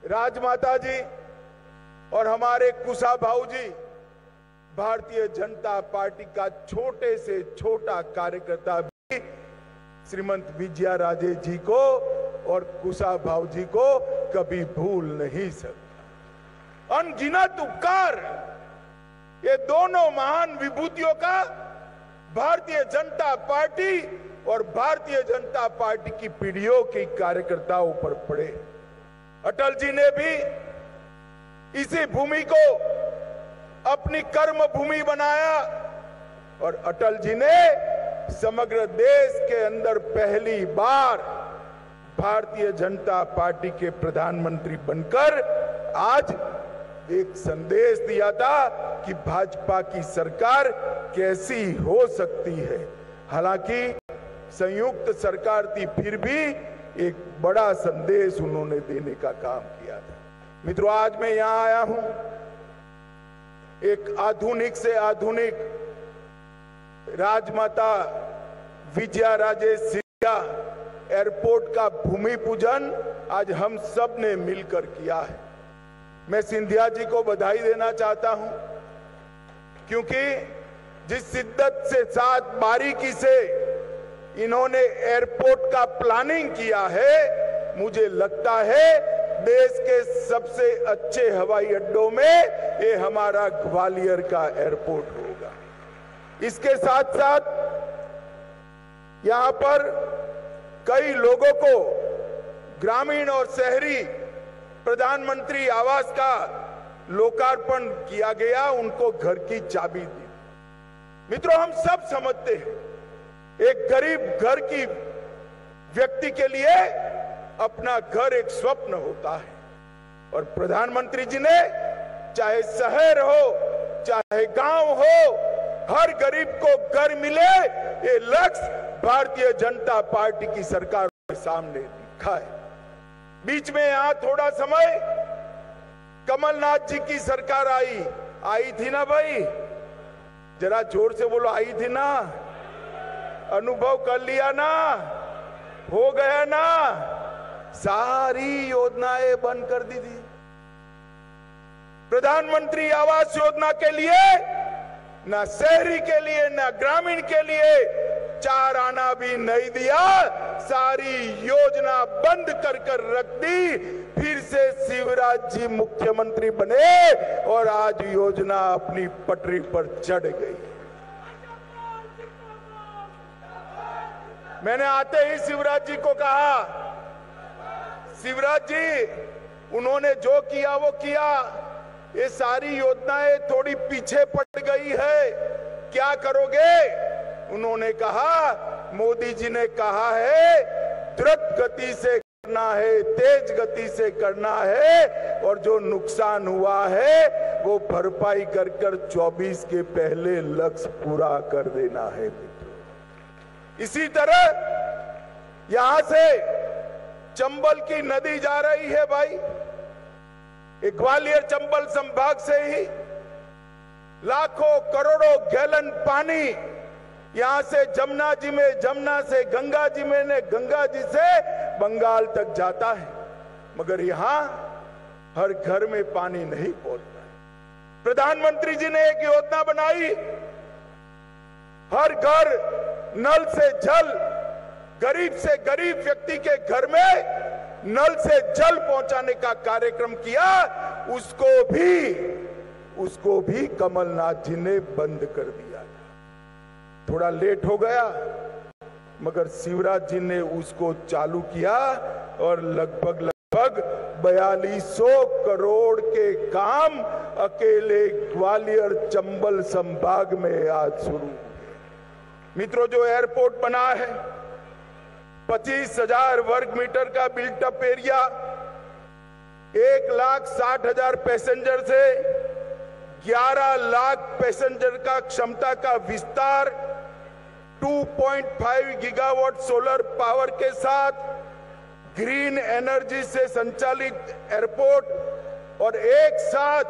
राजमाता जी और हमारे कुशा भाऊ जी भारतीय जनता पार्टी का छोटे से छोटा कार्यकर्ता भी श्रीमंत विजया राजे जी को और कुशा भाऊ जी को कभी भूल नहीं सकता। अनगिनत उपकार ये दोनों महान विभूतियों का भारतीय जनता पार्टी और भारतीय जनता पार्टी की पीढ़ियों के कार्यकर्ताओं पर पड़े। अटल जी ने भी इसी भूमि को अपनी कर्म भूमि बनाया और अटल जी ने समग्र देश के अंदर पहली बार भारतीय जनता पार्टी के प्रधानमंत्री बनकर आज एक संदेश दिया था कि भाजपा की सरकार कैसी हो सकती है। हालांकि संयुक्त सरकार थी, फिर भी एक बड़ा संदेश उन्होंने देने का काम किया था। मित्रों, आज मैं यहां आया हूं एक आधुनिक से आधुनिक राजमाता विजया राजे सिंधिया एयरपोर्ट का भूमि पूजन आज हम सब ने मिलकर किया है। मैं सिंधिया जी को बधाई देना चाहता हूं क्योंकि जिस शिद्दत से साथ बारीकी से इन्होंने एयरपोर्ट का प्लानिंग किया है, मुझे लगता है देश के सबसे अच्छे हवाई अड्डों में ये हमारा ग्वालियर का एयरपोर्ट होगा। इसके साथ साथ यहां पर कई लोगों को ग्रामीण और शहरी प्रधानमंत्री आवास का लोकार्पण किया गया, उनको घर की चाबी दी। मित्रों, हम सब समझते हैं एक गरीब घर की व्यक्ति के लिए अपना घर एक स्वप्न होता है और प्रधानमंत्री जी ने चाहे शहर हो चाहे गांव हो, हर गरीब को घर मिले, ये लक्ष्य भारतीय जनता पार्टी की सरकार के सामने दिखा है। बीच में यहां थोड़ा समय कमलनाथ जी की सरकार आई थी ना भाई, जरा जोर से बोलो, आई थी ना, अनुभव कर लिया ना, हो गया ना, सारी योजनाएं बंद कर दी थी। प्रधानमंत्री आवास योजना के लिए ना शहरी के लिए ना ग्रामीण के लिए 4 आना भी नहीं दिया, सारी योजना बंद कर कर रख दी। फिर से शिवराज जी मुख्यमंत्री बने और आज योजना अपनी पटरी पर चढ़ गई। मैंने आते ही शिवराज जी को कहा, शिवराज जी उन्होंने जो किया वो किया, ये सारी योजनाएं थोड़ी पीछे पड़ गई है, क्या करोगे? उन्होंने कहा, मोदी जी ने कहा है द्रुत गति से करना है, तेज गति से करना है और जो नुकसान हुआ है वो भरपाई कर कर 24 के पहले लक्ष्य पूरा कर देना है। इसी तरह यहां से चंबल की नदी जा रही है भाई, ग्वालियर चंबल संभाग से ही लाखों करोड़ों गैलन पानी यहां से जमुना जी में, जमुना से गंगा जी में, ने गंगा जी से बंगाल तक जाता है, मगर यहां हर घर में पानी नहीं पहुंचता है। प्रधानमंत्री जी ने एक योजना बनाई, हर घर नल से जल, गरीब से गरीब व्यक्ति के घर में नल से जल पहुंचाने का कार्यक्रम किया, उसको भी कमलनाथ जी ने बंद कर दिया। थोड़ा लेट हो गया मगर शिवराज जी ने उसको चालू किया और लगभग 4200 करोड़ के काम अकेले ग्वालियर चंबल संभाग में आज शुरू हुए। मित्रों, जो एयरपोर्ट बना है 25,000 वर्ग मीटर का बिल्टअप एरिया, 1,60,000 पैसेंजर से 11 लाख पैसेंजर का क्षमता का विस्तार, 2.5 गीगावाट सोलर पावर के साथ ग्रीन एनर्जी से संचालित एयरपोर्ट और एक साथ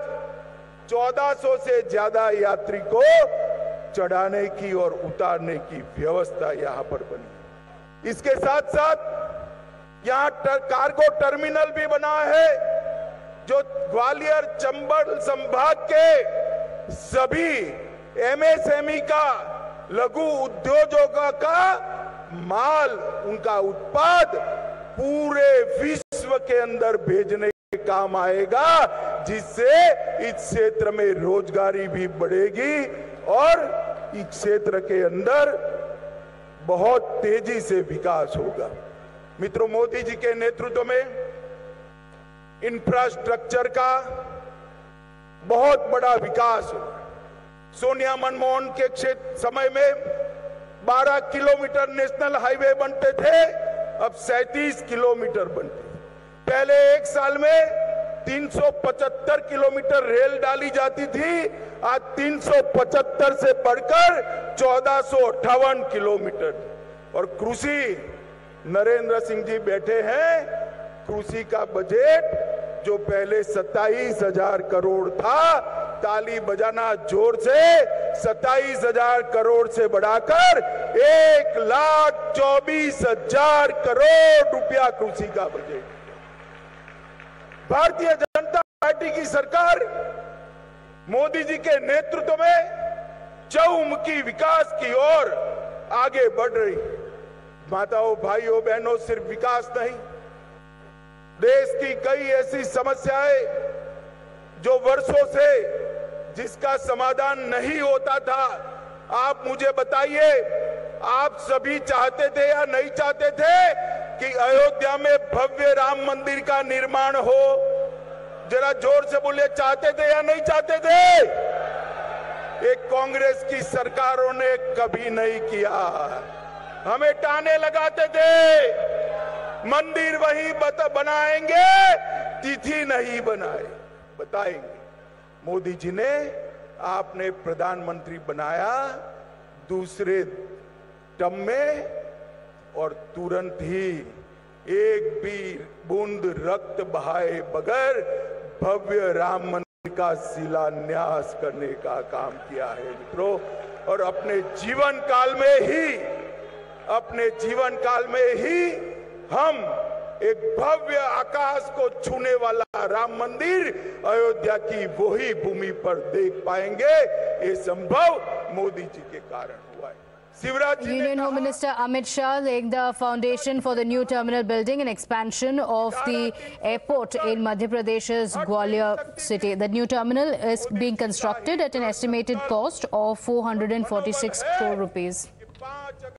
1400 से ज्यादा यात्री को चढ़ाने की और उतारने की व्यवस्था यहां पर बनी। इसके साथ साथ यहां कार्गो टर्मिनल भी बना है जो ग्वालियर चंबल संभाग के सभी एमएसएमई का, लघु उद्योगों का माल, उनका उत्पाद पूरे विश्व के अंदर भेजने के काम आएगा, जिससे इस क्षेत्र में रोजगारी भी बढ़ेगी और इस क्षेत्र के अंदर बहुत तेजी से विकास होगा। मित्रों, मोदी जी के नेतृत्व में इंफ्रास्ट्रक्चर का बहुत बड़ा विकास हुआ। सोनिया मनमोहन के समय में 12 किलोमीटर नेशनल हाईवे बनते थे, अब 37 किलोमीटर बनते। पहले एक साल में 375 किलोमीटर रेल डाली जाती थी, आज 375 से बढ़कर 1458 किलोमीटर। और कृषि, नरेंद्र सिंह जी बैठे हैं, कृषि का बजट जो पहले 27,000 करोड़ था, ताली बजाना जोर से, 27,000 करोड़ से बढ़ाकर 1,24,000 करोड़ रुपया कृषि का बजट। भारतीय जनता पार्टी की सरकार मोदी जी के नेतृत्व में चहुमुखी विकास की ओर आगे बढ़ रही। माताओं, भाइयों, बहनों, सिर्फ विकास नहीं, देश की कई ऐसी समस्याएं जो वर्षों से जिसका समाधान नहीं होता था, आप मुझे बताइए, आप सभी चाहते थे या नहीं चाहते थे कि अयोध्या में भव्य राम मंदिर का निर्माण हो? जरा जोर से बोलिए, चाहते थे या नहीं चाहते थे? एक कांग्रेस की सरकारों ने कभी नहीं किया। हमें ताने लगाते थे, मंदिर वही बनाएंगे, तिथि नहीं बताएंगे। मोदी जी ने आपने प्रधानमंत्री बनाया दूसरे टर्म में, और तुरंत ही एक भी बूंद रक्त बहाए बगैर भव्य राम मंदिर का शिलान्यास करने का काम किया है मित्रों। और अपने जीवन काल में ही हम एक भव्य आकाश को छूने वाला राम मंदिर अयोध्या की वही भूमि पर देख पाएंगे। ये संभव मोदी जी के कारण हुआ है। Union Home Minister Amit Shah laying the foundation for the new terminal building and expansion of the airport in Madhya Pradesh's Gwalior city. The new terminal is being constructed at an estimated cost of 446 crore rupees.